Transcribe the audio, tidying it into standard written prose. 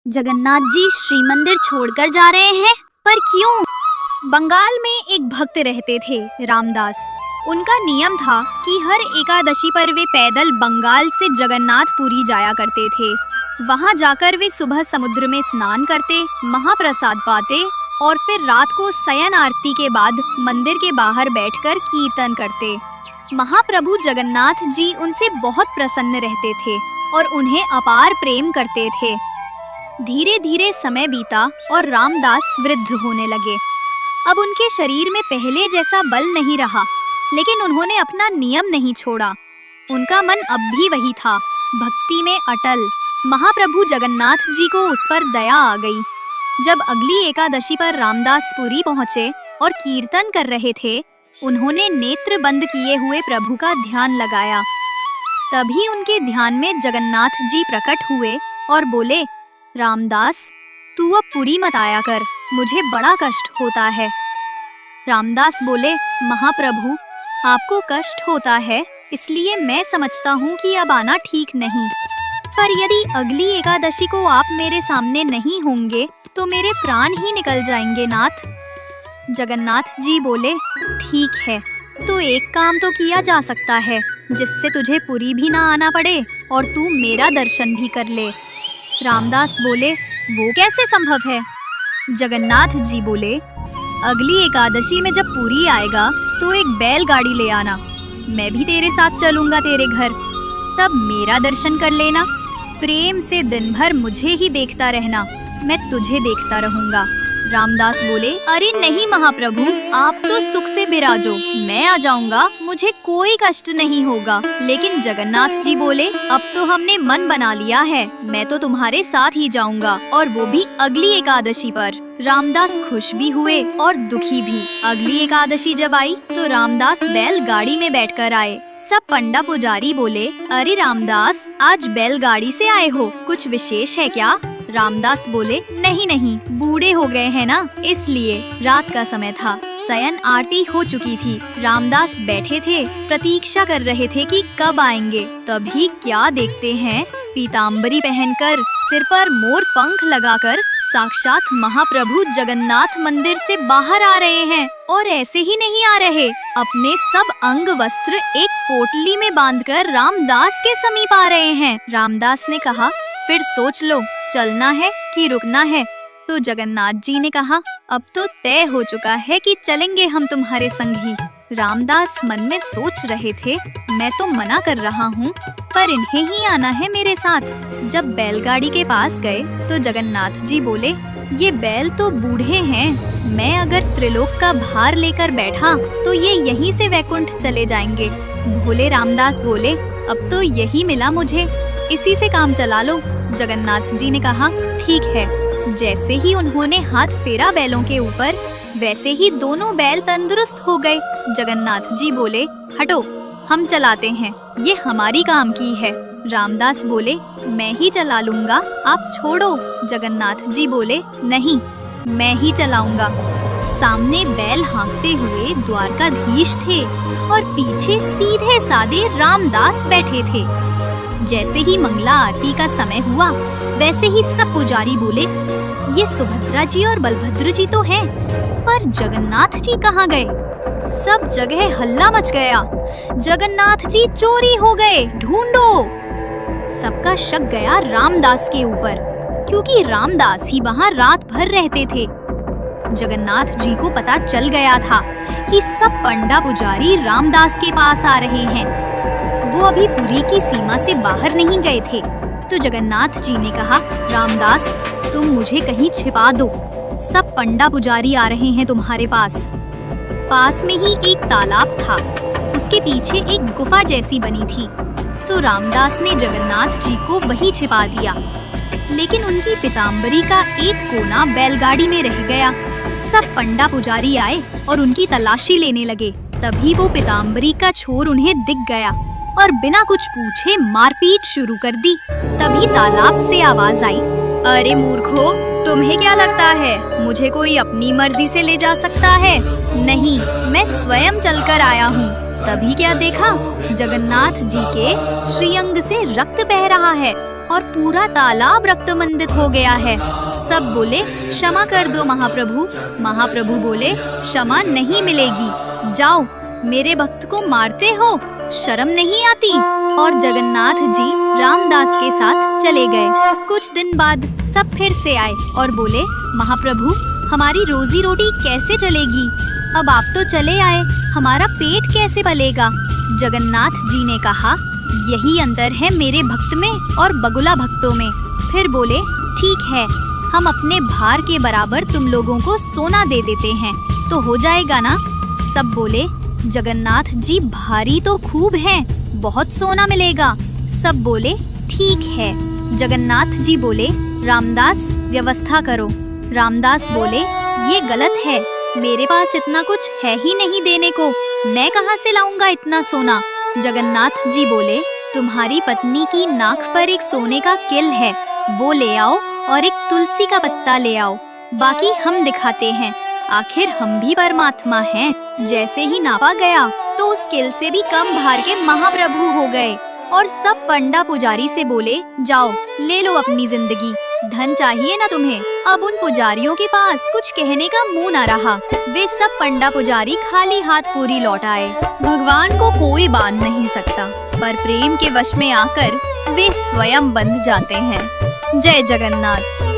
जगन्नाथ जी श्री मंदिर छोड़कर जा रहे हैं, पर क्यों? बंगाल में एक भक्त रहते थे, रामदास। उनका नियम था कि हर एकादशी पर वे पैदल बंगाल से जगन्नाथपुरी जाया करते थे। वहां जाकर वे सुबह समुद्र में स्नान करते, महाप्रसाद पाते और फिर रात को शयन आरती के बाद मंदिर के बाहर बैठकर कीर्तन करते। महाप्रभु जगन्नाथ जी उनसे बहुत प्रसन्न रहते थे और उन्हें अपार प्रेम करते थे। धीरे धीरे समय बीता और रामदास वृद्ध होने लगे। अब उनके शरीर में पहले जैसा बल नहीं रहा, लेकिन उन्होंने अपना नियम नहीं छोड़ा। उनका मन अब भी वही था, भक्ति में अटल। महाप्रभु जगन्नाथ जी को उस पर दया आ गई। जब अगली एकादशी पर रामदासपुरी पहुँचे और कीर्तन कर रहे थे, उन्होंने नेत्र बंद किए हुए प्रभु का ध्यान लगाया। तभी उनके ध्यान में जगन्नाथ जी प्रकट हुए और बोले, रामदास, तू अब पुरी मत आया कर, मुझे बड़ा कष्ट होता है। रामदास बोले, महाप्रभु, आपको कष्ट होता है इसलिए मैं समझता हूँ कि अब आना ठीक नहीं, पर यदि अगली एकादशी को आप मेरे सामने नहीं होंगे तो मेरे प्राण ही निकल जाएंगे नाथ। जगन्नाथ जी बोले, ठीक है, तो एक काम तो किया जा सकता है जिससे तुझे पुरी भी ना आना पड़े और तू मेरा दर्शन भी कर ले। रामदास बोले, वो कैसे संभव है? जगन्नाथ जी बोले, अगली एकादशी में जब पुरी आएगा तो एक बैलगाड़ी ले आना, मैं भी तेरे साथ चलूंगा तेरे घर, तब मेरा दर्शन कर लेना। प्रेम से दिन भर मुझे ही देखता रहना, मैं तुझे देखता रहूंगा। रामदास बोले, अरे नहीं महाप्रभु, आप तो सुख से विराजो, मैं आ जाऊंगा, मुझे कोई कष्ट नहीं होगा। लेकिन जगन्नाथ जी बोले, अब तो हमने मन बना लिया है, मैं तो तुम्हारे साथ ही जाऊंगा, और वो भी अगली एकादशी पर। रामदास खुश भी हुए और दुखी भी। अगली एकादशी जब आई तो रामदास बैलगाड़ी में बैठकर आए। सब पंडा पुजारी बोले, अरे रामदास, आज बैलगाड़ी से आए हो, कुछ विशेष है क्या? रामदास बोले, नहीं नहीं, बूढ़े हो गए हैं ना, इसलिए। रात का समय था, शयन आरती हो चुकी थी। रामदास बैठे थे, प्रतीक्षा कर रहे थे कि कब आएंगे। तभी क्या देखते हैं, पीताम्बरी पहनकर, सिर पर मोर पंख लगाकर साक्षात महाप्रभु जगन्नाथ मंदिर से बाहर आ रहे हैं। और ऐसे ही नहीं आ रहे, अपने सब अंग वस्त्र एक पोटली में बांधकर रामदास के समीप आ रहे हैं। रामदास ने कहा, फिर सोच लो, चलना है कि रुकना है? तो जगन्नाथ जी ने कहा, अब तो तय हो चुका है कि चलेंगे हम तुम्हारे संग ही। रामदास मन में सोच रहे थे, मैं तो मना कर रहा हूँ, पर इन्हें ही आना है मेरे साथ। जब बैलगाड़ी के पास गए तो जगन्नाथ जी बोले, ये बैल तो बूढ़े हैं, मैं अगर त्रिलोक का भार लेकर बैठा तो ये यहीं से वैकुंठ चले जाएंगे। भोले रामदास बोले, अब तो यही मिला मुझे, इसी से काम चला लो। जगन्नाथ जी ने कहा, ठीक है। जैसे ही उन्होंने हाथ फेरा बैलों के ऊपर, वैसे ही दोनों बैल तंदुरुस्त हो गए। जगन्नाथ जी बोले, हटो, हम चलाते हैं, ये हमारी काम की है। रामदास बोले, मैं ही चला लूंगा, आप छोड़ो। जगन्नाथ जी बोले, नहीं, मैं ही चलाऊंगा। सामने बैल हाँकते हुए द्वारकाधीश थे और पीछे सीधे साधे रामदास बैठे थे। जैसे ही मंगला आरती का समय हुआ, वैसे ही सब पुजारी बोले, ये सुभद्रा जी और बलभद्र जी तो हैं, पर जगन्नाथ जी कहाँ गए? सब जगह हल्ला मच गया, जगन्नाथ जी चोरी हो गए, ढूंढो। सबका शक गया रामदास के ऊपर, क्योंकि रामदास ही वहाँ रात भर रहते थे। जगन्नाथ जी को पता चल गया था कि सब पंडा पुजारी रामदास के पास आ रहे हैं। वो अभी पुरी की सीमा से बाहर नहीं गए थे। तो जगन्नाथ जी ने कहा, रामदास, तुम मुझे कहीं छिपा दो, सब पंडा पुजारी आ रहे हैं तुम्हारे पास। पास में ही एक तालाब था, उसके पीछे एक गुफा जैसी बनी थी। तो रामदास ने जगन्नाथ जी को वहीं छिपा दिया, लेकिन उनकी पीताम्बरी का एक कोना बैलगाड़ी में रह गया। सब पंडा पुजारी आए और उनकी तलाशी लेने लगे। तभी वो पीताम्बरी का छोर उन्हें दिख गया और बिना कुछ पूछे मारपीट शुरू कर दी। तभी तालाब से आवाज आई, अरे मूर्खो, तुम्हें क्या लगता है मुझे कोई अपनी मर्जी से ले जा सकता है? नहीं, मैं स्वयं चलकर आया हूँ। तभी क्या देखा, जगन्नाथ जी के श्रीअंग से रक्त बह रहा है और पूरा तालाब रक्तमंडित हो गया है। सब बोले क्षमा कर दो महाप्रभु। महाप्रभु बोले क्षमा नहीं मिलेगी, जाओ, मेरे भक्त को मारते हो, शर्म नहीं आती। और जगन्नाथ जी रामदास के साथ चले गए। कुछ दिन बाद सब फिर से आए और बोले महाप्रभु, हमारी रोजी रोटी कैसे चलेगी? अब आप तो चले आए, हमारा पेट कैसे पलेगा? जगन्नाथ जी ने कहा, यही अंतर है मेरे भक्त में और बगुला भक्तों में। फिर बोले ठीक है, हम अपने भार के बराबर तुम लोगों को सोना दे देते हैं, तो हो जाएगा ना? सब बोले जगन्नाथ जी भारी तो खूब हैं, बहुत सोना मिलेगा। सब बोले ठीक है। जगन्नाथ जी बोले रामदास व्यवस्था करो। रामदास बोले ये गलत है, मेरे पास इतना कुछ है ही नहीं देने को, मैं कहाँ से लाऊंगा इतना सोना? जगन्नाथ जी बोले तुम्हारी पत्नी की नाक पर एक सोने का किल है, वो ले आओ और एक तुलसी का पत्ता ले आओ, बाकी हम दिखाते हैं, आखिर हम भी परमात्मा हैं। जैसे ही नापा गया तो उस किल से भी कम भार के महाप्रभु हो गए और सब पंडा पुजारी से बोले जाओ ले लो अपनी जिंदगी, धन चाहिए ना तुम्हें? अब उन पुजारियों के पास कुछ कहने का मुंह न रहा। वे सब पंडा पुजारी खाली हाथ पूरी लौट आए। भगवान को कोई बांध नहीं सकता, पर प्रेम के वश में आकर वे स्वयं बंध जाते हैं। जय जगन्नाथ।